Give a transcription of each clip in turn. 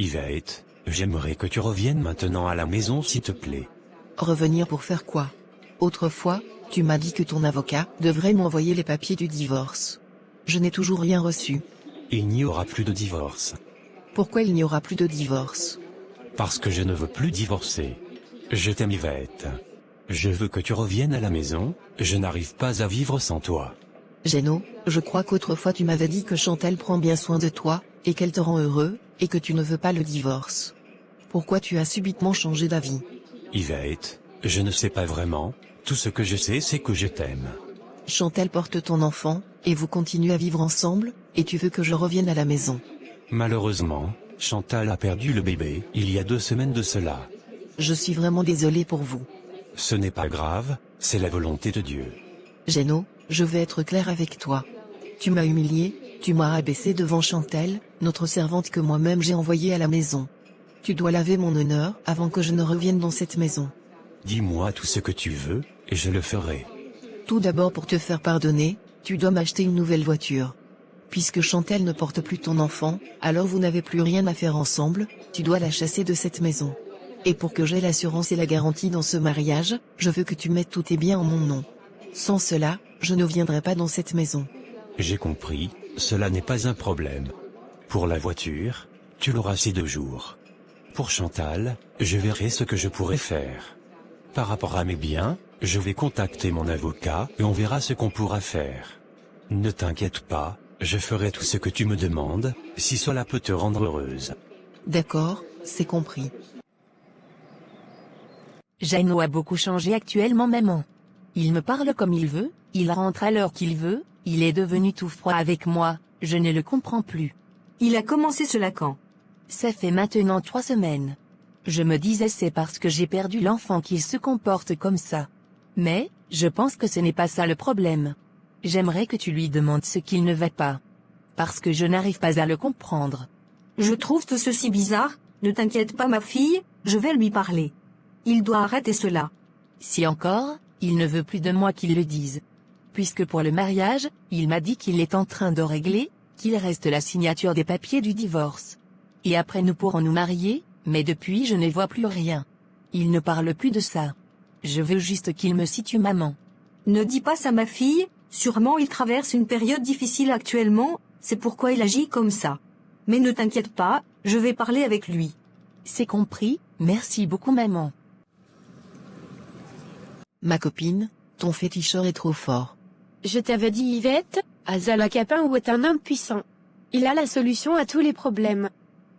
Yvette, j'aimerais que tu reviennes maintenant à la maison s'il te plaît. Revenir pour faire quoi? Autrefois, tu m'as dit que ton avocat devrait m'envoyer les papiers du divorce. Je n'ai toujours rien reçu. Il n'y aura plus de divorce. Pourquoi il n'y aura plus de divorce? Parce que je ne veux plus divorcer. Je t'aime Yvette. Je veux que tu reviennes à la maison, je n'arrive pas à vivre sans toi. Géno, je crois qu'autrefois tu m'avais dit que Chantal prend bien soin de toi, et qu'elle te rend heureux, et que tu ne veux pas le divorce. Pourquoi tu as subitement changé d'avis? Yvette, je ne sais pas vraiment, tout ce que je sais c'est que je t'aime. Chantal porte ton enfant, et vous continuez à vivre ensemble, et tu veux que je revienne à la maison. Malheureusement, Chantal a perdu le bébé, il y a 2 semaines de cela. Je suis vraiment désolée pour vous. Ce n'est pas grave, c'est la volonté de Dieu. Géno, je vais être clair avec toi. Tu m'as humilié, tu m'as rabaissé devant Chantal, notre servante que moi-même j'ai envoyée à la maison. Tu dois laver mon honneur avant que je ne revienne dans cette maison. Dis-moi tout ce que tu veux, et je le ferai. Tout d'abord pour te faire pardonner, tu dois m'acheter une nouvelle voiture. Puisque Chantal ne porte plus ton enfant, alors vous n'avez plus rien à faire ensemble, tu dois la chasser de cette maison. Et pour que j'aie l'assurance et la garantie dans ce mariage, je veux que tu mettes tous tes biens en mon nom. Sans cela, je ne viendrai pas dans cette maison. J'ai compris, cela n'est pas un problème. Pour la voiture, tu l'auras ces 2 jours. Pour Chantal, je verrai ce que je pourrai faire. Par rapport à mes biens, je vais contacter mon avocat et on verra ce qu'on pourra faire. Ne t'inquiète pas, je ferai tout ce que tu me demandes, si cela peut te rendre heureuse. D'accord, c'est compris. Géno a beaucoup changé actuellement maman. Il me parle comme il veut, il rentre à l'heure qu'il veut, il est devenu tout froid avec moi, je ne le comprends plus. Il a commencé cela quand? Ça fait maintenant 3 semaines. Je me disais c'est parce que j'ai perdu l'enfant qu'il se comporte comme ça. Mais, je pense que ce n'est pas ça le problème. J'aimerais que tu lui demandes ce qu'il ne va pas. Parce que je n'arrive pas à le comprendre. Je trouve tout ceci bizarre, ne t'inquiète pas ma fille, je vais lui parler. Il doit arrêter cela. Si encore, il ne veut plus de moi qu'il le dise. Puisque pour le mariage, il m'a dit qu'il est en train de régler, qu'il reste la signature des papiers du divorce. Et après nous pourrons nous marier, mais depuis je ne vois plus rien. Il ne parle plus de ça. Je veux juste qu'il me situe maman. Ne dis pas ça ma fille, sûrement il traverse une période difficile actuellement, c'est pourquoi il agit comme ça. Mais ne t'inquiète pas, je vais parler avec lui. C'est compris, merci beaucoup maman. Ma copine, ton féticheur est trop fort. Je t'avais dit Yvette, Azala Capin est un homme puissant. Il a la solution à tous les problèmes.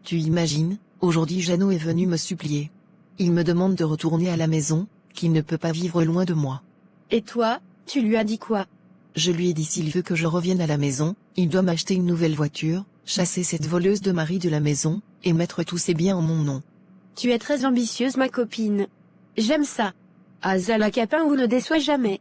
Tu imagines, aujourd'hui Géno est venu me supplier. Il me demande de retourner à la maison, qu'il ne peut pas vivre loin de moi. Et toi, tu lui as dit quoi? Je lui ai dit s'il veut que je revienne à la maison, il doit m'acheter une nouvelle voiture, chasser cette voleuse de mari de la maison, et mettre tous ses biens en mon nom. Tu es très ambitieuse ma copine. J'aime ça. Azala Capin ne déçoit jamais.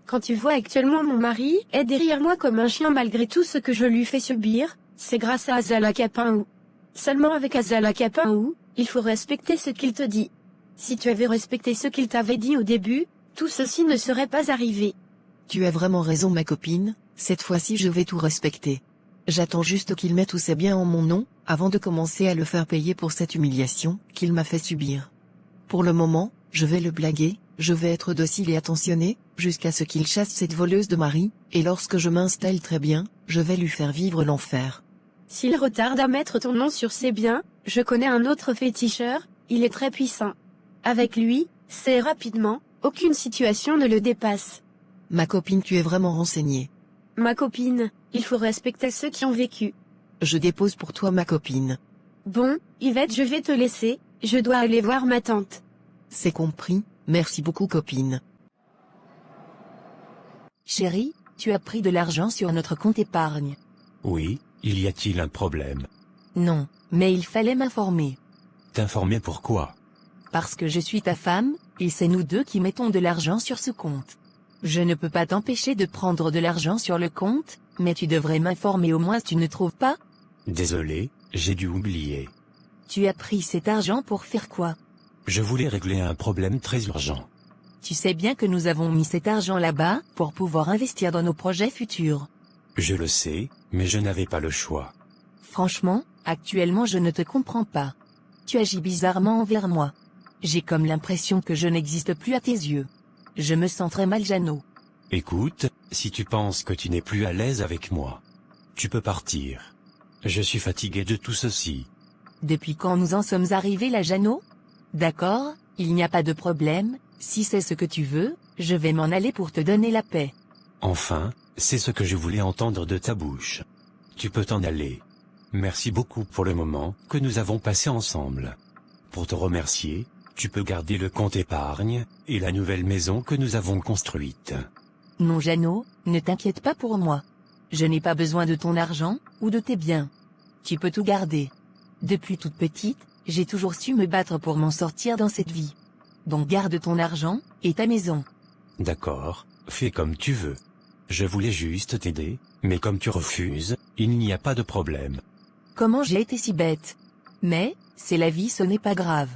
Quand tu vois actuellement mon mari est derrière moi comme un chien malgré tout ce que je lui fais subir, c'est grâce à Azala Capin. Seulement avec Azala Capin, il faut respecter ce qu'il te dit. Si tu avais respecté ce qu'il t'avait dit au début, tout ceci ne serait pas arrivé. Tu as vraiment raison ma copine, cette fois-ci je vais tout respecter. J'attends juste qu'il mette tous ses biens en mon nom, avant de commencer à le faire payer pour cette humiliation qu'il m'a fait subir. Pour le moment, je vais le blaguer, je vais être docile et attentionné, jusqu'à ce qu'il chasse cette voleuse de mari, et lorsque je m'installe très bien, je vais lui faire vivre l'enfer. S'il retarde à mettre ton nom sur ses biens, je connais un autre féticheur, il est très puissant. Avec lui, c'est rapidement, aucune situation ne le dépasse. Ma copine tu es vraiment renseignée. Ma copine, il faut respecter ceux qui ont vécu. Je dépose pour toi ma copine. Bon, Yvette je vais te laisser, je dois aller voir ma tante. C'est compris, merci beaucoup copine. Chérie, tu as pris de l'argent sur notre compte épargne. Oui, y a-t-il un problème? Non, mais il fallait m'informer. T'informer pourquoi? Parce que je suis ta femme, et c'est nous deux qui mettons de l'argent sur ce compte. Je ne peux pas t'empêcher de prendre de l'argent sur le compte, mais tu devrais m'informer au moins si tu ne trouves pas. Désolé, j'ai dû oublier. Tu as pris cet argent pour faire quoi? Je voulais régler un problème très urgent. Tu sais bien que nous avons mis cet argent là-bas pour pouvoir investir dans nos projets futurs. Je le sais, mais je n'avais pas le choix. Franchement, actuellement je ne te comprends pas. Tu agis bizarrement envers moi. J'ai comme l'impression que je n'existe plus à tes yeux. Je me sens très mal, Jeannot. Écoute, si tu penses que tu n'es plus à l'aise avec moi, tu peux partir. Je suis fatigué de tout ceci. Depuis quand nous en sommes arrivés là, Jeannot? D'accord, il n'y a pas de problème, si c'est ce que tu veux, je vais m'en aller pour te donner la paix. Enfin, c'est ce que je voulais entendre de ta bouche. Tu peux t'en aller. Merci beaucoup pour le moment que nous avons passé ensemble. Pour te remercier, tu peux garder le compte épargne et la nouvelle maison que nous avons construite. Non, Jeannot, ne t'inquiète pas pour moi. Je n'ai pas besoin de ton argent, ou de tes biens. Tu peux tout garder. Depuis toute petite, j'ai toujours su me battre pour m'en sortir dans cette vie. Donc garde ton argent, et ta maison. D'accord, fais comme tu veux. Je voulais juste t'aider, mais comme tu refuses, il n'y a pas de problème. Comment j'ai été si bête? Mais, c'est la vie, ce n'est pas grave.